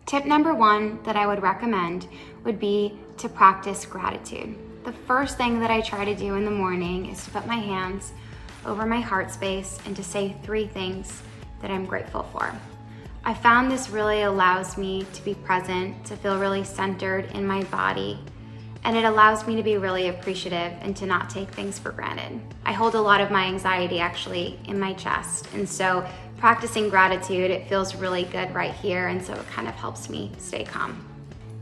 Tip number one that I would recommend would be to practice gratitude. The first thing that I try to do in the morning is to put my hands over my heart space and to say 3 things that I'm grateful for. I found this really allows me to be present, to feel really centered in my body, and it allows me to be really appreciative and to not take things for granted. I hold a lot of my anxiety actually in my chest, and so practicing gratitude, it feels really good right here, and so it kind of helps me stay calm.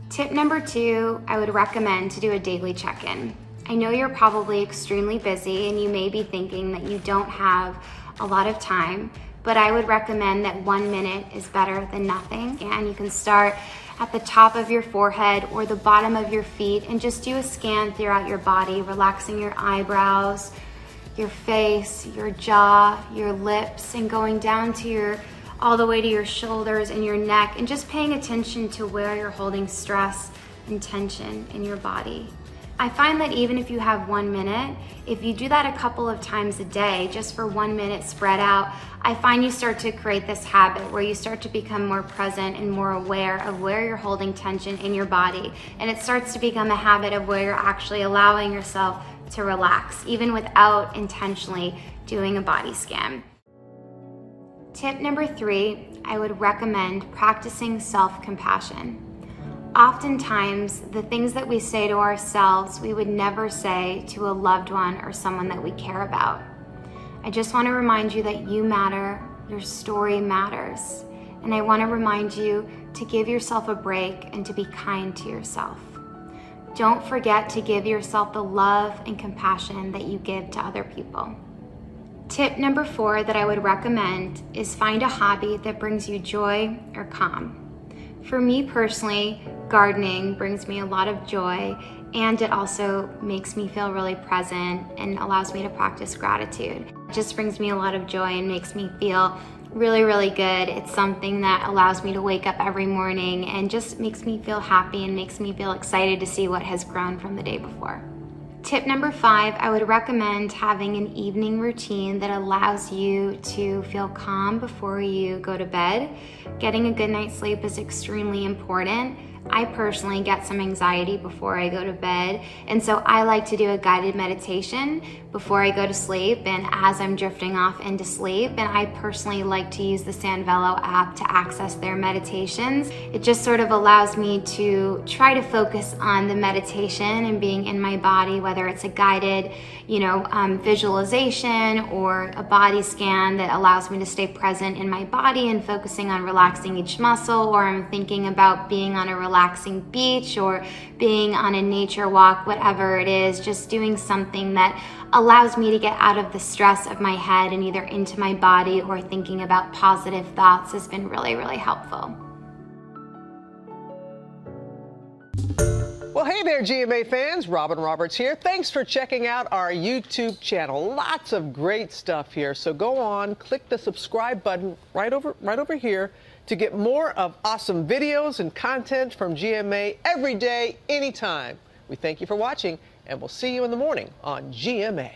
Tip number 2, I would recommend to do a daily check-in. I know you're probably extremely busy and you may be thinking that you don't have a lot of time, but I would recommend that 1 minute is better than nothing. And you can start at the top of your forehead or the bottom of your feet and just do a scan throughout your body, relaxing your eyebrows, your face, your jaw, your lips, and going down to all the way to your shoulders and your neck, and just paying attention to where you're holding stress and tension in your body. I find that even if you have 1 minute, if you do that a couple of times a day, just for 1 minute spread out, I find you start to create this habit where you start to become more present and more aware of where you're holding tension in your body. And it starts to become a habit of where you're actually allowing yourself to relax, even without intentionally doing a body scan. Tip number 3, I would recommend practicing self-compassion. Oftentimes, the things that we say to ourselves, we would never say to a loved one or someone that we care about. I just want to remind you that you matter, your story matters, and I want to remind you to give yourself a break and to be kind to yourself. Don't forget to give yourself the love and compassion that you give to other people. Tip number 4 that I would recommend is find a hobby that brings you joy or calm. For me personally, gardening brings me a lot of joy, and it also makes me feel really present and allows me to practice gratitude. It just brings me a lot of joy and makes me feel really, really good. It's something that allows me to wake up every morning and just makes me feel happy and makes me feel excited to see what has grown from the day before. Tip number 5, I would recommend having an evening routine that allows you to feel calm before you go to bed. Getting a good night's sleep is extremely important. I personally get some anxiety before I go to bed, and so I like to do a guided meditation before I go to sleep and as I'm drifting off into sleep. And I personally like to use the Sanvello app to access their meditations. It just sort of allows me to try to focus on the meditation and being in my body, whether it's a guided, visualization or a body scan that allows me to stay present in my body and focusing on relaxing each muscle, or I'm thinking about being on a relaxing beach or being on a nature walk, whatever it is, just doing something that allows me to get out of the stress of my head and either into my body or thinking about positive thoughts has been really, really helpful. Well, hey there, GMA fans. Robin Roberts here. Thanks for checking out our YouTube channel. Lots of great stuff here. So go on, click the subscribe button right over here to get more of awesome videos and content from GMA every day, anytime. We thank you for watching, and we'll see you in the morning on GMA.